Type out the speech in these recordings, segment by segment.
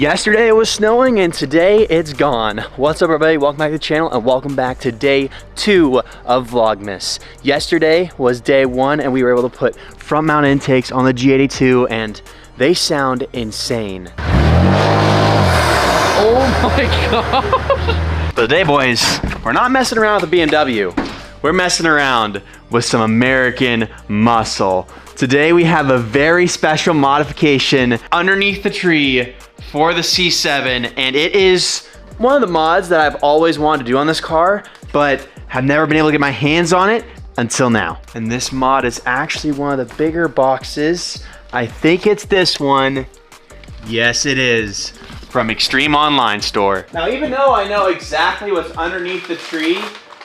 Yesterday it was snowing and today it's gone. What's up everybody, welcome back to the channel and welcome back to day 2 of Vlogmas. Yesterday was day 1 and we were able to put front mount intakes on the G82 and they sound insane. Oh my god. So today boys, we're not messing around with the BMW. We're messing around with some American muscle. Today we have a very special modification underneath the tree for the C7, and it is one of the mods that I've always wanted to do on this car, but have never been able to get my hands on it until now. And this mod is actually one of the bigger boxes. I think it's this one. Yes, it is. From Extreme Online Store. Now, even though I know exactly what's underneath the tree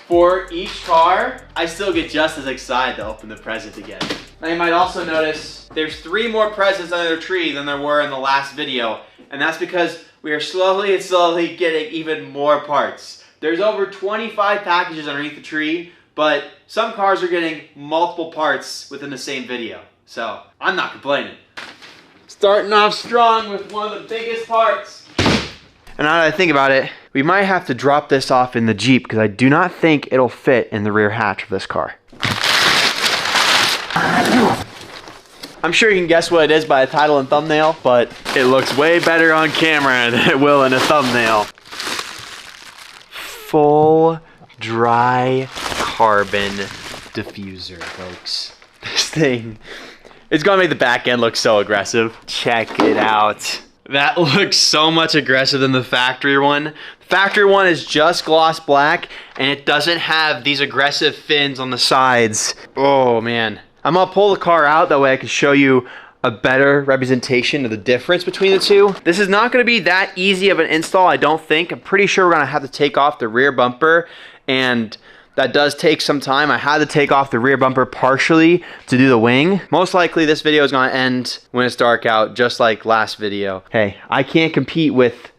for each car, I still get just as excited to open the present again. Now, you might also notice there's 3 more presents under the tree than there were in the last video. And that's because we are slowly getting even more parts. There's over 25 packages underneath the tree, but some cars are getting multiple parts within the same video. So, I'm not complaining. Starting off strong with one of the biggest parts. And now that I think about it, we might have to drop this off in the Jeep because I do not think it'll fit in the rear hatch of this car. I'm sure you can guess what it is by the title and thumbnail, but it looks way better on camera than it will in a thumbnail. Full dry carbon diffuser, folks. This thing, it's gonna make the back end look so aggressive. Check it out. That looks so much aggressive than the factory one. The factory one is just gloss black, and it doesn't have these aggressive fins on the sides. Oh man. I'm gonna pull the car out, that way I can show you a better representation of the difference between the two. This is not gonna be that easy of an install, I don't think. I'm pretty sure we're gonna have to take off the rear bumper, and that does take some time. I had to take off the rear bumper partially to do the wing. Most likely this video is gonna end when it's dark out, just like last video. Hey, I can't compete with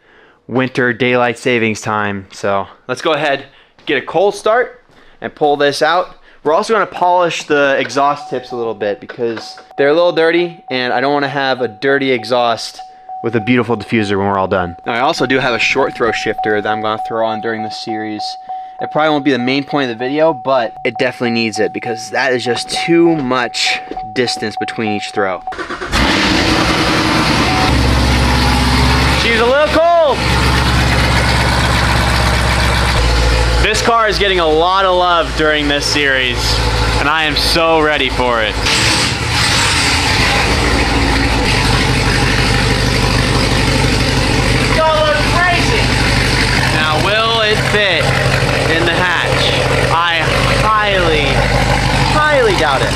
winter daylight savings time, so let's go ahead, get a cold start, and pull this out. We're also gonna polish the exhaust tips a little bit because they're a little dirty and I don't wanna have a dirty exhaust with a beautiful diffuser when we're all done. Now I also do have a short throw shifter that I'm gonna throw on during this series. It probably won't be the main point of the video, but it definitely needs it because that is just too much distance between each throw. She's a little cold. This car is getting a lot of love during this series, and I am so ready for it. It's gonna look crazy! Now, will it fit in the hatch? I highly doubt it.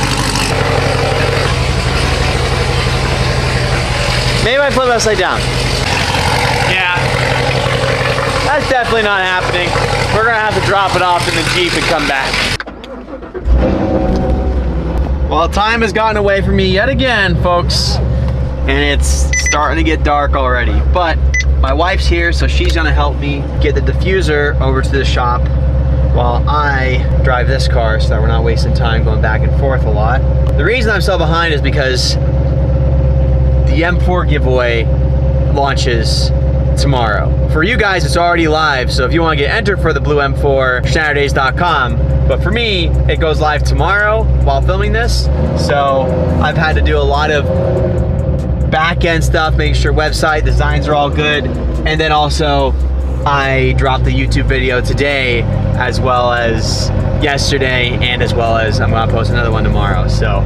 Maybe I flip it upside down. Yeah. That's definitely not happening. We're gonna have to drop it off in the Jeep and come back. Well, time has gotten away from me yet again, folks. And it's starting to get dark already. But my wife's here, so she's gonna help me get the diffuser over to the shop while I drive this car so that we're not wasting time going back and forth a lot. The reason I'm so behind is because the M4 giveaway launches tomorrow. For you guys, it's already live, so if you want to get entered for the blue M4, schneiderdays.com. But for me, it goes live tomorrow while filming this. So I've had to do a lot of back-end stuff, making sure website designs are all good. And then also, I dropped the YouTube video today, as well as yesterday, and as well as I'm gonna post another one tomorrow. So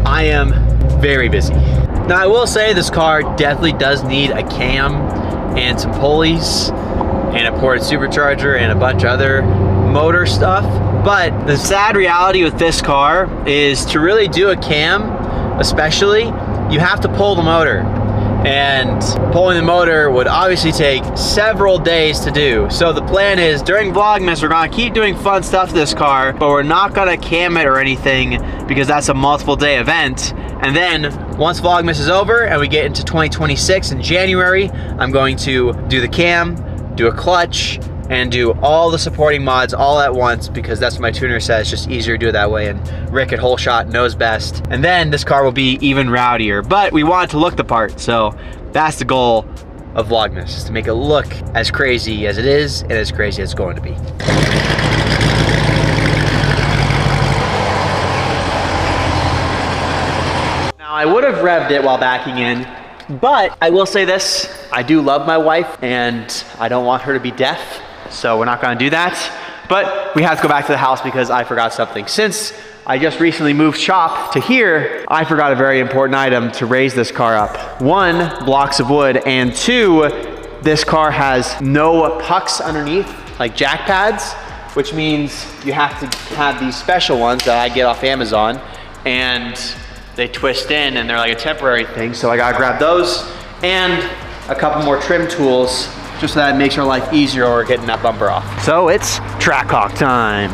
I am very busy. Now I will say this car definitely does need a cam and some pulleys and a ported supercharger and a bunch of other motor stuff. But the sad reality with this car is to really do a cam, especially, you have to pull the motor. And pulling the motor would obviously take several days to do. So the plan is during Vlogmas, we're gonna keep doing fun stuff to this car, but we're not gonna cam it or anything because that's a multiple day event. And then once Vlogmas is over and we get into 2026 in January, I'm going to do the cam, do a clutch, and do all the supporting mods all at once because that's what my tuner says, just easier to do it that way, and Rick at Whole Shot knows best. And then this car will be even rowdier, but we want it to look the part, so that's the goal of Vlogmas, is to make it look as crazy as it is and as crazy as it's going to be. Now, I would have revved it while backing in, but I will say this, I do love my wife and I don't want her to be deaf, so we're not gonna do that. But we have to go back to the house because I forgot something. Since I just recently moved shop to here, I forgot a very important item to raise this car up. 1, blocks of wood, and 2, this car has no pucks underneath, like jack pads, which means you have to have these special ones that I get off Amazon, and they twist in and they're like a temporary thing. So I gotta grab those and a couple more trim tools just so that it makes our life easier or getting that bumper off. So it's Trackhawk time.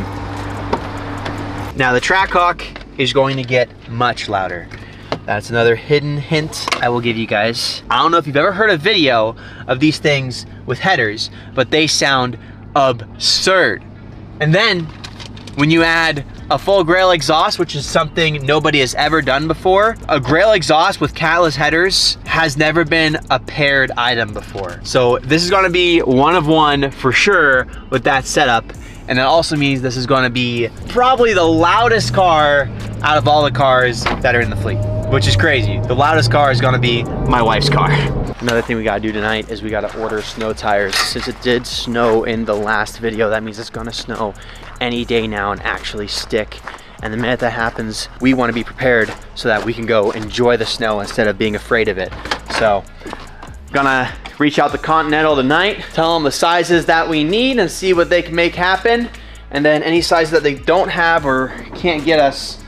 Now the Trackhawk is going to get much louder. That's another hidden hint I will give you guys. I don't know if you've ever heard a video of these things with headers, but they sound absurd. And then when you add a full Grail exhaust, which is something nobody has ever done before, a Grail exhaust with catless headers has never been a paired item before. So this is gonna be one of one for sure with that setup. And that also means this is gonna be probably the loudest car out of all the cars that are in the fleet, which is crazy. The loudest car is gonna be my wife's car. Another thing we gotta do tonight is we gotta order snow tires. Since it did snow in the last video, that means it's gonna snow any day now and actually stick. And the minute that happens, we wanna be prepared so that we can go enjoy the snow instead of being afraid of it. So, gonna reach out to Continental tonight, tell them the sizes that we need and see what they can make happen. And then any size that they don't have or can't get us,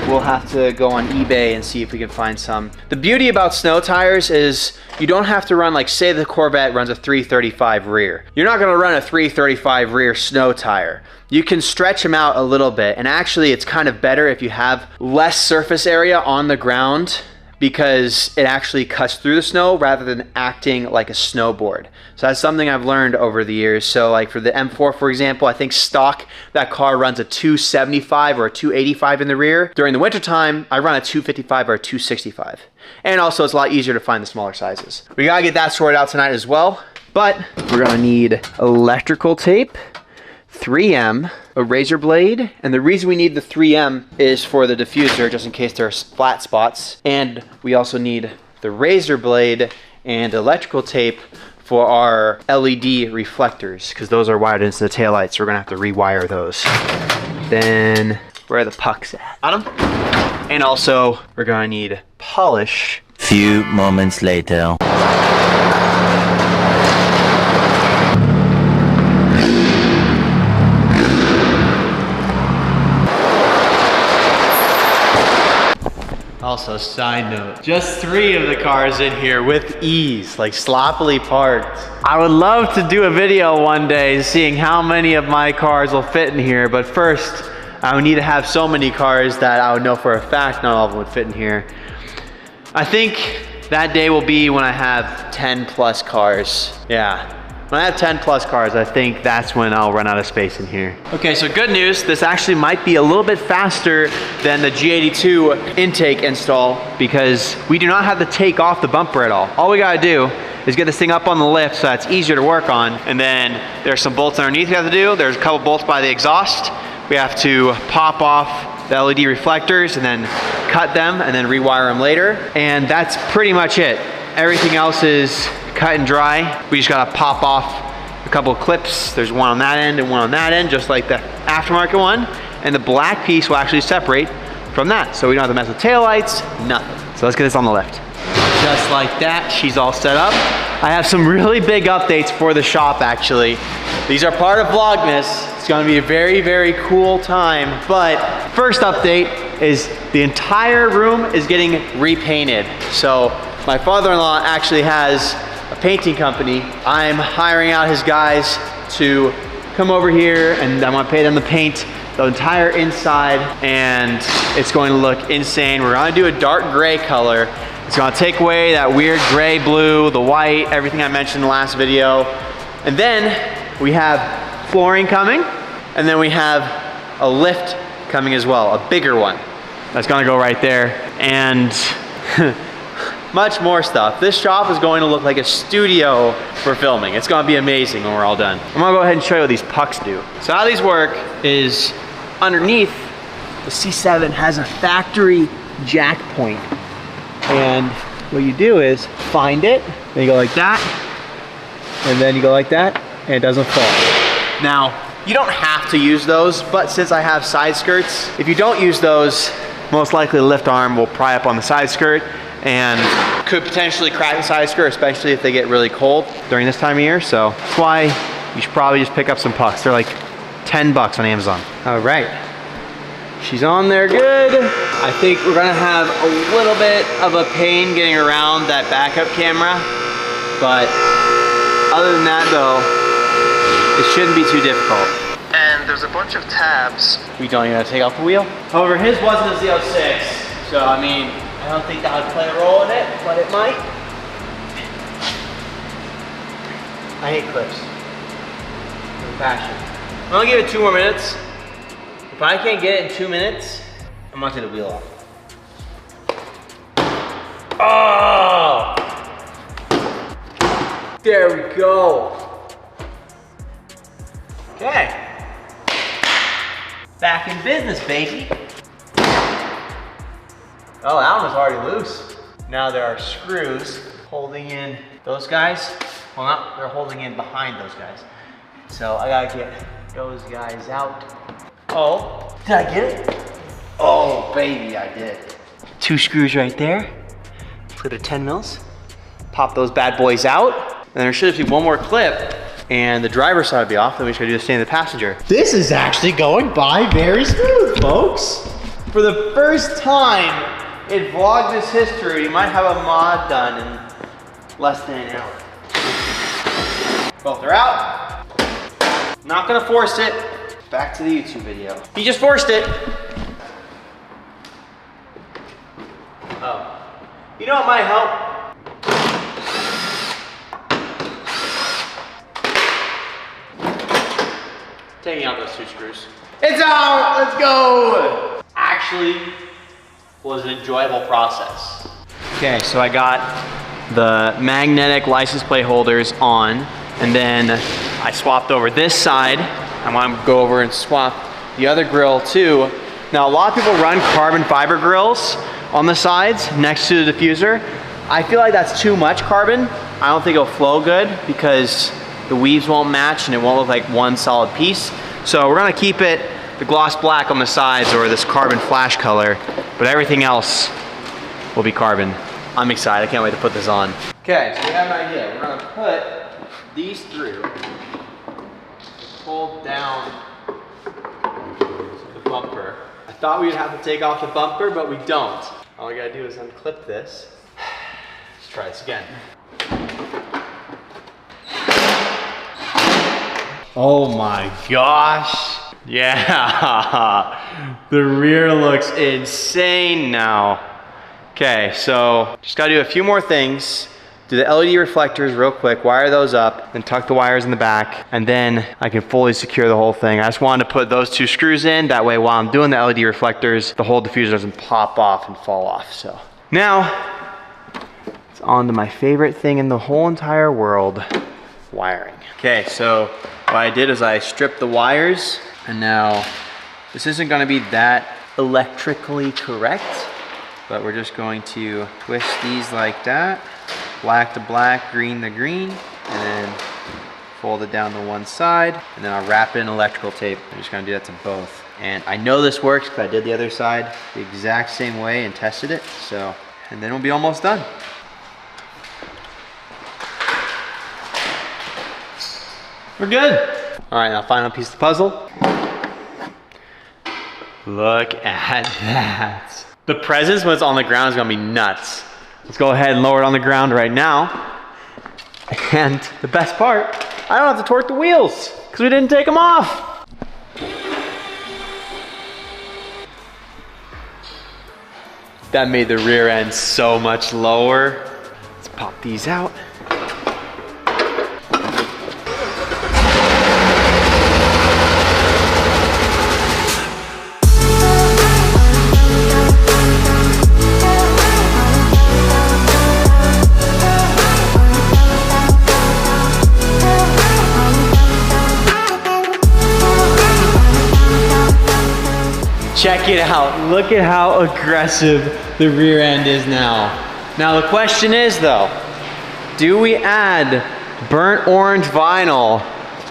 we'll have to go on eBay and see if we can find some. The beauty about snow tires is you don't have to run, like say the Corvette runs a 335 rear. You're not gonna run a 335 rear snow tire. You can stretch them out a little bit, and actually it's kind of better if you have less surface area on the ground because it actually cuts through the snow rather than acting like a snowboard. So that's something I've learned over the years. So like for the M4, for example, I think stock, that car runs a 275 or a 285 in the rear. During the wintertime, I run a 255 or a 265. And also it's a lot easier to find the smaller sizes. We gotta get that sorted out tonight as well. But we're gonna need electrical tape, 3M, a razor blade, and the reason we need the 3M is for the diffuser, just in case there are flat spots. And we also need the razor blade and electrical tape for our LED reflectors, because those are wired into the taillights, so we're gonna have to rewire those. Then, where are the pucks at? Got them? And also, we're gonna need polish. Few moments later. Also, side note, just 3 of the cars in here with ease, like sloppily parked. I would love to do a video one day seeing how many of my cars will fit in here, but first, I would need to have so many cars that I would know for a fact not all of them would fit in here. I think that day will be when I have 10 plus cars. Yeah. When I have 10 plus cars, I think that's when I'll run out of space in here. Okay, so good news. This actually might be a little bit faster than the G82 intake install because we do not have to take off the bumper at all. All we gotta do is get this thing up on the lift so that's easier to work on. And then there's some bolts underneath we have to do. There's a couple bolts by the exhaust. We have to pop off the LED reflectors and then cut them and then rewire them later. And that's pretty much it. Everything else is cut and dry. We just gotta pop off a couple of clips. There's one on that end and one on that end, just like the aftermarket one. And the black piece will actually separate from that. So we don't have to mess with taillights, nothing. So let's get this on the lift. Just like that, she's all set up. I have some really big updates for the shop actually. These are part of Vlogmas. It's gonna be a very, very cool time. But first update is the entire room is getting repainted. So my father-in-law actually has a painting company. I'm hiring out his guys to come over here and I'm gonna pay them to paint the entire inside and it's going to look insane. We're gonna do a dark gray color. It's gonna take away that weird gray, blue, the white, everything I mentioned in the last video. And then we have flooring coming and then we have a lift coming as well, a bigger one. That's gonna go right there. And much more stuff. This shop is going to look like a studio for filming. It's gonna be amazing when we're all done. I'm gonna go ahead and show you what these pucks do. So how these work is underneath, the C7 has a factory jack point. And what you do is find it, then you go like that, and then you go like that, and it doesn't fall. Now, you don't have to use those, but since I have side skirts, if you don't use those, most likely the lift arm will pry up on the side skirt and could potentially crack the side skirt, especially if they get really cold during this time of year. So that's why you should probably just pick up some pucks. They're like 10 bucks on Amazon. All right, she's on there good. I think we're gonna have a little bit of a pain getting around that backup camera, but other than that though, it shouldn't be too difficult. And there's a bunch of tabs. We don't even have to take off the wheel. However, his wasn't a Z06, so I mean, I don't think that would play a role in it, but it might. I hate clips. With passion. I'm gonna give it 2 more minutes. If I can't get it in 2 minutes, I'm gonna take the wheel off. Oh! There we go. Okay. Back in business, baby. Oh, that one was already loose. Now there are screws holding in those guys. Well, not, they're holding in behind those guys. So I gotta get those guys out. Oh, did I get it? Oh, baby, I did. 2 screws right there. Put a 10 mils. Pop those bad boys out. And there should be one more clip and the driver's side will be off, then we should do the same to the passenger. This is actually going by very smooth, folks. For the first time in Vlogmas history, you might have a mod done in less than an hour. Both are out. Not gonna force it. Back to the YouTube video. He just forced it. Oh. You know what might help? Taking out those 2 screws. It's out, let's go. Actually, was an enjoyable process. Okay, so I got the magnetic license plate holders on, and then I swapped over this side. I want to go over and swap the other grill too. Now, a lot of people run carbon fiber grills on the sides next to the diffuser. I feel like that's too much carbon. I don't think it'll flow good because the weaves won't match and it won't look like one solid piece. So we're gonna keep it the gloss black on the sides or this carbon flash color, but everything else will be carbon. I'm excited, I can't wait to put this on. Okay, so we have an idea. We're gonna put these through, pull down the bumper. I thought we'd have to take off the bumper, but we don't. All we gotta do is unclip this. Let's try this again. Oh my gosh. Yeah, the rear looks insane now. Okay, so just gotta do a few more things. Do the LED reflectors real quick, wire those up, then tuck the wires in the back, and then I can fully secure the whole thing. I just wanted to put those 2 screws in, that way while I'm doing the LED reflectors, the whole diffuser doesn't pop off and fall off. So now, it's on to my favorite thing in the whole entire world, wiring. Okay, so what I did is I stripped the wires, and now this isn't gonna be that electrically correct, but we're just going to twist these like that, black to black, green to green, and then fold it down to one side, and then I'll wrap it in electrical tape. I'm just gonna do that to both. And I know this works because I did the other side the exact same way and tested it, so, and then we'll be almost done. We're good. All right, now final piece of the puzzle. Look at that. The presence when it's on the ground is gonna be nuts. Let's go ahead and lower it on the ground right now. And the best part, I don't have to torque the wheels because we didn't take them off. That made the rear end so much lower. Let's pop these out. check it out. Look at how aggressive the rear end is now. Now the question is though, do we add burnt orange vinyl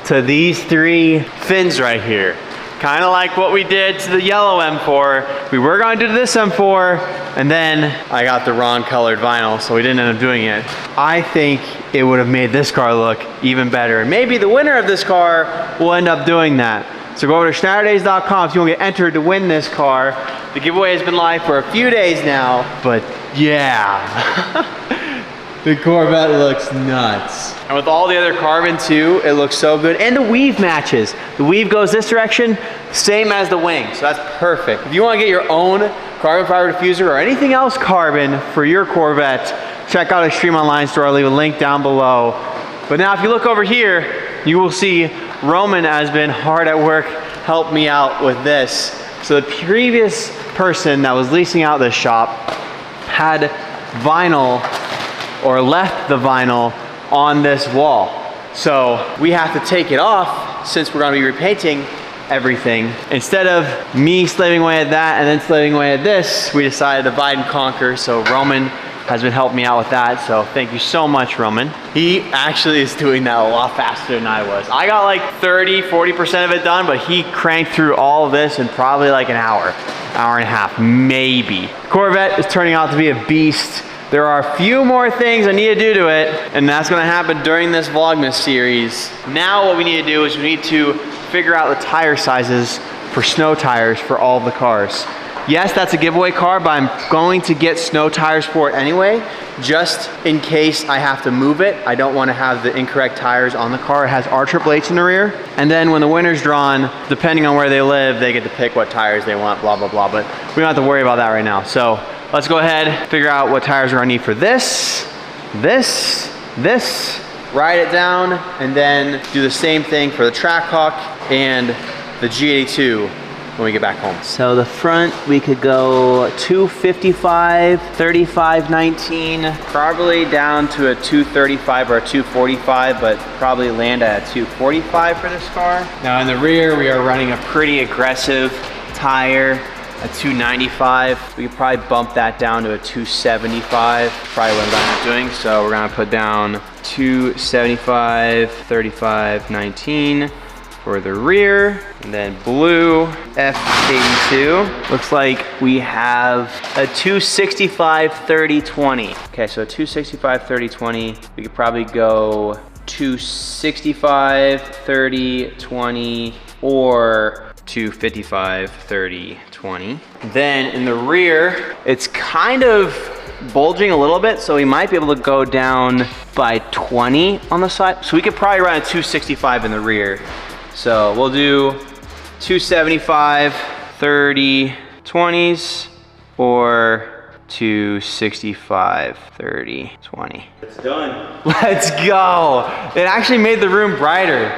to these 3 fins right here? Kind of like what we did to the yellow M4. We were going to do this M4, and then I got the wrong colored vinyl, so we didn't end up doing it. I think it would have made this car look even better. And maybe the winner of this car will end up doing that. So go over to schneiderdays.com if you want to get entered to win this car. The giveaway has been live for a few days now, but yeah. The Corvette looks nuts. And with all the other carbon too, it looks so good. And the weave matches. The weave goes this direction, same as the wing, so that's perfect. If you want to get your own carbon fiber diffuser or anything else carbon for your Corvette, check out Extreme Online Store. I'll leave a link down below. But now if you look over here, you will see Roman has been hard at work helping me out with this. So the previous person that was leasing out this shop had vinyl, or left the vinyl on this wall. So we have to take it off since we're gonna be repainting everything. Instead of me slaving away at that and then slaving away at this, we decided to divide and conquer. So Roman has been helping me out with that. So thank you so much, Roman. He actually is doing that a lot faster than I was. I got like 30–40% of it done, but he cranked through all of this in probably like an hour and a half, maybe. Corvette is turning out to be a beast. There are a few more things I need to do to it, and that's gonna happen during this Vlogmas series. Now what we need to do is we need to figure out the tire sizes for snow tires for all of the cars. Yes, that's a giveaway car, but I'm going to get snow tires for it anyway, just in case I have to move it. I don't want to have the incorrect tires on the car. It has R-Triple-H in the rear. And then when the winter's drawn, depending on where they live, they get to pick what tires they want, blah, blah, blah. But we don't have to worry about that right now. So let's go ahead, figure out what tires we're gonna need for this, write it down, and then do the same thing for the Trackhawk and the G82 when we get back home. So the front, we could go 255, 35, 19, probably down to a 235 or a 245, but probably land at a 245 for this car. Now in the rear, we are running a pretty aggressive tire, a 295. We could probably bump that down to a 275, probably what I'm gonna end up doing. So we're gonna put down 275, 35, 19 for the rear. And then blue F82. Looks like we have a 265, 30, 20. Okay, so 265, 30, 20. We could probably go 265, 30, 20, or 255, 30, 20. Then in the rear, it's kind of bulging a little bit, so we might be able to go down by 20 on the side. So we could probably run a 265 in the rear. So we'll do 275, 30, 20s, or 265, 30, 20. It's done. Let's go. It actually made the room brighter.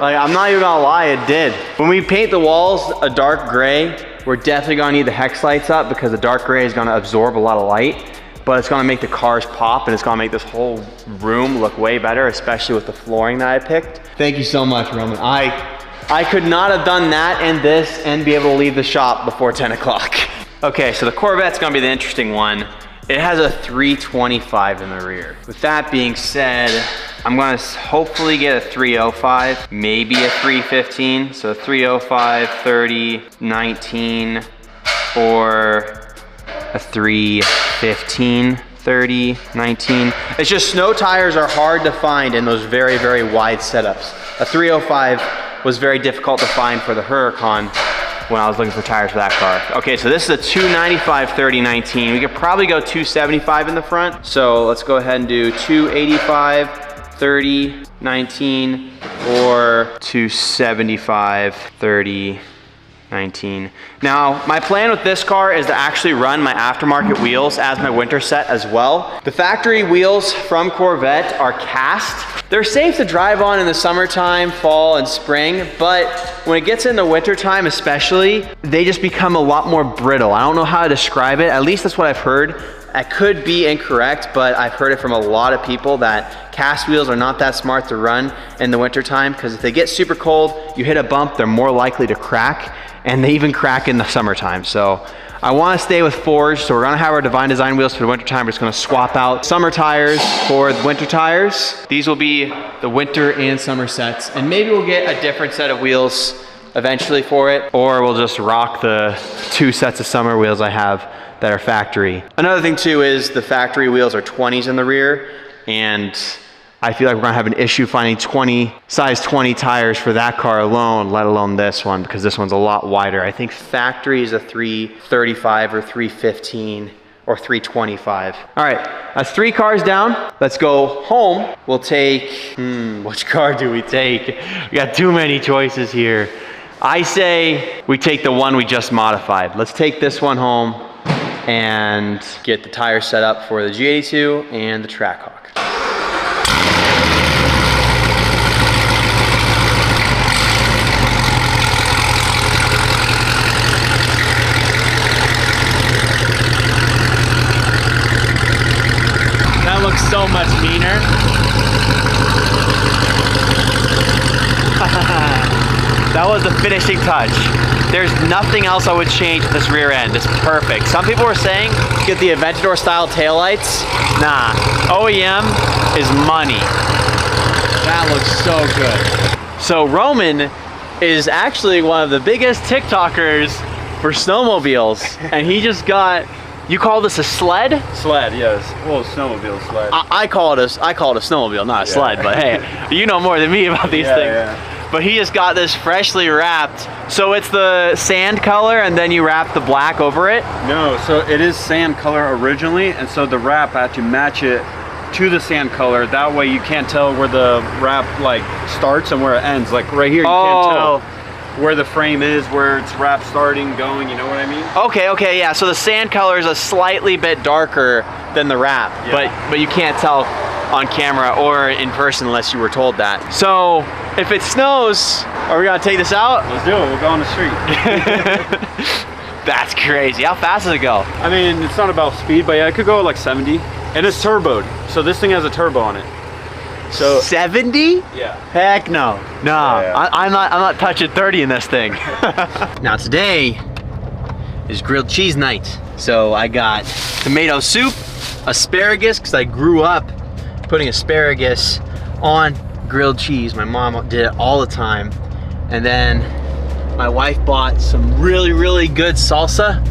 Like, I'm not even gonna lie, it did. When we paint the walls a dark gray, we're definitely gonna need the hex lights up because the dark gray is gonna absorb a lot of light, but it's gonna make the cars pop and it's gonna make this whole room look way better, especially with the flooring that I picked. Thank you so much, Roman. I could not have done that and this and be able to leave the shop before 10 o'clock. Okay, so the Corvette's gonna be the interesting one. It has a 325 in the rear. With that being said, I'm gonna hopefully get a 305, maybe a 315. So 305, 30, 19, or a 315, 30, 19. It's just snow tires are hard to find in those very, very wide setups. A 305 was very difficult to find for the Huracan when I was looking for tires for that car. Okay, so this is a 295, 30, 19. We could probably go 275 in the front. So let's go ahead and do 285, 30, 19, or 275, 30, 19. Now, my plan with this car is to actually run my aftermarket wheels as my winter set as well. The factory wheels from Corvette are cast. They're safe to drive on in the summertime, fall, and spring, but when it gets in the wintertime especially, they just become a lot more brittle. I don't know how to describe it, at least that's what I've heard. I could be incorrect, but I've heard it from a lot of people that cast wheels are not that smart to run in the wintertime because if they get super cold, you hit a bump, they're more likely to crack, and they even crack in the summertime. So I want to stay with forged, so we're gonna have our Divine Design wheels for the wintertime. We're just gonna swap out summer tires for the winter tires. These will be the winter and summer sets, and maybe we'll get a different set of wheels eventually for it, or we'll just rock the 2 sets of summer wheels I have that are factory. Another thing too is the factory wheels are 20s in the rear, and I feel like we're gonna have an issue finding size 20 tires for that car alone, let alone this one, because this one's a lot wider. I think factory is a 335 or 315 or 325. All right, that's 3 cars down. Let's go home. We'll take, which car do we take? We got too many choices here. I say we take the one we just modified. Let's take this one home and get the tires set up for the G82 and the Trackhawk. That looks so much meaner. That was the finishing touch. There's nothing else I would change with this rear end. It's perfect. Some people were saying, get the Aventador style taillights. Nah, OEM is money. That looks so good. So Roman is actually one of the biggest TikTokers for snowmobiles. And he just got, you call this a sled? Sled, yes. Well, snowmobile sled. I call it a snowmobile, not a sled, but hey, you know more than me about these things. Yeah. But he just got this freshly wrapped. So it's the sand color and then you wrap the black over it? No, so it is sand color originally, and so the wrap I had to match it to the sand color. That way you can't tell where the wrap like starts and where it ends. Like right here, you can't tell where the frame is, where it's wrap starting, going, you know what I mean? Okay, yeah. So the sand color is a slightly bit darker than the wrap, but you can't tell on camera or in person unless you were told that. So if it snows, are we gonna take this out? Let's do it, we'll go on the street. That's crazy. How fast does it go? I mean, it's not about speed, but yeah, it could go like 70. And it's turboed, so this thing has a turbo on it. So 70? Yeah. Heck no. No, Yeah. I'm not touching 30 in this thing. Now today is grilled cheese night. So I got tomato soup, asparagus, because I grew up putting asparagus on grilled cheese. My mom did it all the time. And then my wife bought some really, really good salsa,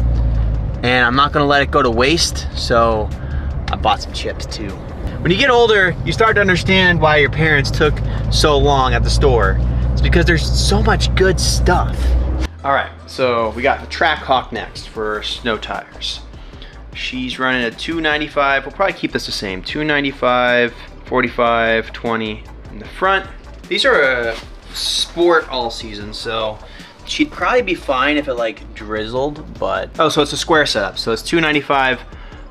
and I'm not gonna let it go to waste, so I bought some chips too. When you get older, you start to understand why your parents took so long at the store. It's because there's so much good stuff. All right, so we got the Trackhawk next for snow tires. She's running a 295, we'll probably keep this the same. 295, 45, 20 in the front. These are a sport all season, so she'd probably be fine if it like drizzled, but, oh, so it's a square setup. So it's 295,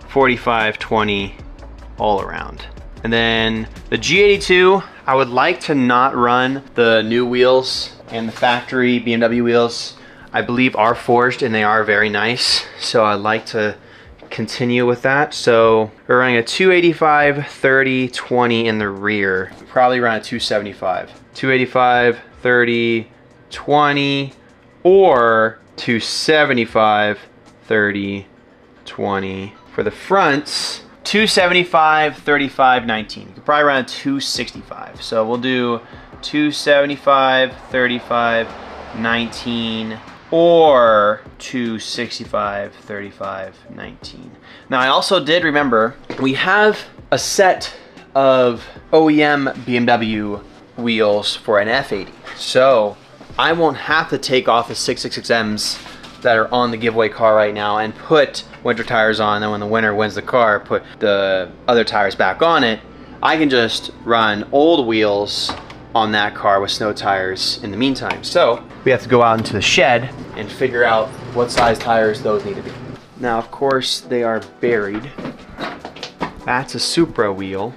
45, 20, all around. And then the G82, I would like to not run the new wheels and the factory BMW wheels. I believe are forged and they are very nice. So I'd like to continue with that. So we're running a 285, 30, 20 in the rear. Probably run a 275. 285, 30, 20, or 275, 30, 20. For the fronts, 275, 35, 19. You could probably run a 265. So we'll do 275, 35, 19, or 265, 35, 19. Now I also did remember, we have a set of OEM BMW wheels for an F80. So I won't have to take off the 666Ms that are on the giveaway car right now and put winter tires on, and then when the winter wins the car, put the other tires back on it. I can just run old wheels on that car with snow tires in the meantime. So we have to go out into the shed and figure out what size tires those need to be. Now, of course, they are buried. That's a Supra wheel.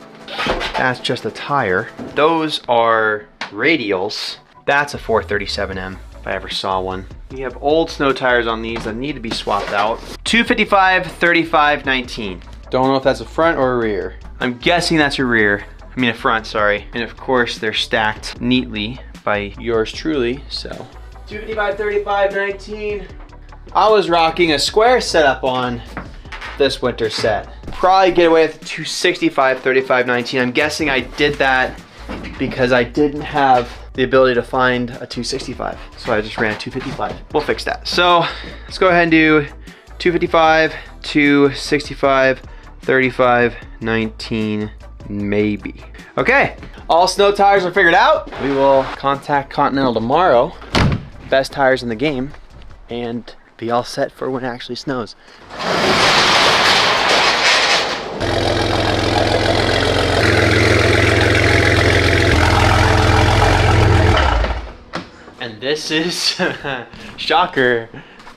That's just a tire. Those are radials. That's a 437M, if I ever saw one. We have old snow tires on these that need to be swapped out. 255, 35, 19. Don't know if that's a front or a rear. I'm guessing that's a rear. I mean a front, sorry. And of course they're stacked neatly by yours truly, so. 255, 35, 19. I was rocking a square setup on this winter set. Probably get away with 265, 35, 19. I'm guessing I did that because I didn't have the ability to find a 265. So I just ran a 255. We'll fix that. So let's go ahead and do 255, 265, 35, 19, maybe. Okay, all snow tires are figured out. We will contact Continental tomorrow, best tires in the game, and be all set for when it actually snows. And this is, shocker,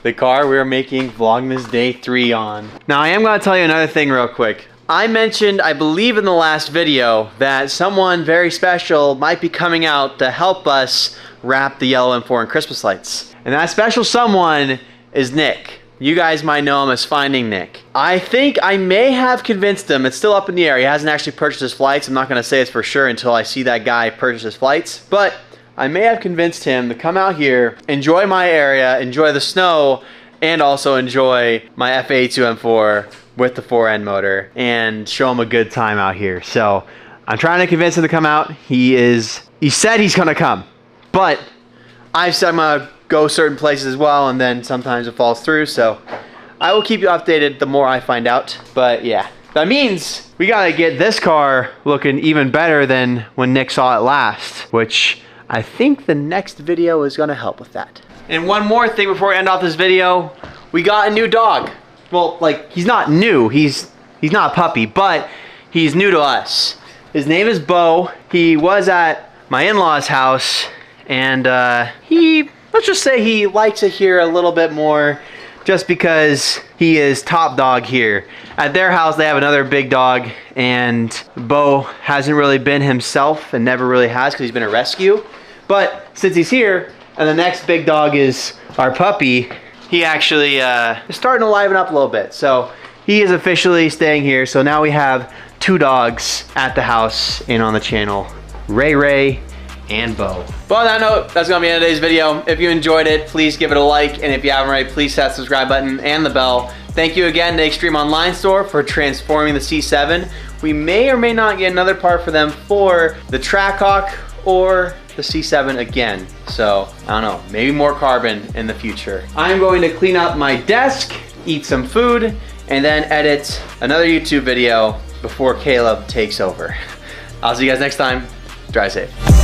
the car we're making Vlogmas Day 3 on. Now I am gonna tell you another thing real quick. I mentioned, I believe in the last video, that someone very special might be coming out to help us wrap the yellow M4 and Christmas lights. And that special someone is Nick. You guys might know him as Finding Nick. I think I may have convinced him. It's still up in the air. He hasn't actually purchased his flights. I'm not gonna say it's for sure until I see that guy purchase his flights. But I may have convinced him to come out here, enjoy my area, enjoy the snow, and also enjoy my F82 M4 with the 4N motor and show him a good time out here. So I'm trying to convince him to come out. He said he's gonna come, but I've said I'm gonna go certain places as well, and then sometimes it falls through. So I will keep you updated the more I find out. But yeah, that means we gotta get this car looking even better than when Nick saw it last, which I think the next video is gonna help with that. And one more thing before we end off this video, we got a new dog. Well, like, he's not new, he's not a puppy, but he's new to us. His name is Bo. He was at my in-laws' house, and let's just say he likes it here a little bit more just because he is top dog here. At their house, they have another big dog, and Bo hasn't really been himself and never really has because he's been a rescue. But since he's here, and the next big dog is our puppy, he actually is starting to liven up a little bit. So he is officially staying here. So now we have 2 dogs at the house and on the channel, Ray and Bo. But on that note, that's gonna be the end of today's video. If you enjoyed it, please give it a like. And if you haven't already, please hit that subscribe button and the bell. Thank you again to Extreme Online Store for transforming the C7. We may or may not get another part for them for the Trackhawk or the C7 again. So, I don't know, maybe more carbon in the future. I'm going to clean up my desk, eat some food, and then edit another YouTube video before Caleb takes over. I'll see you guys next time. Drive safe.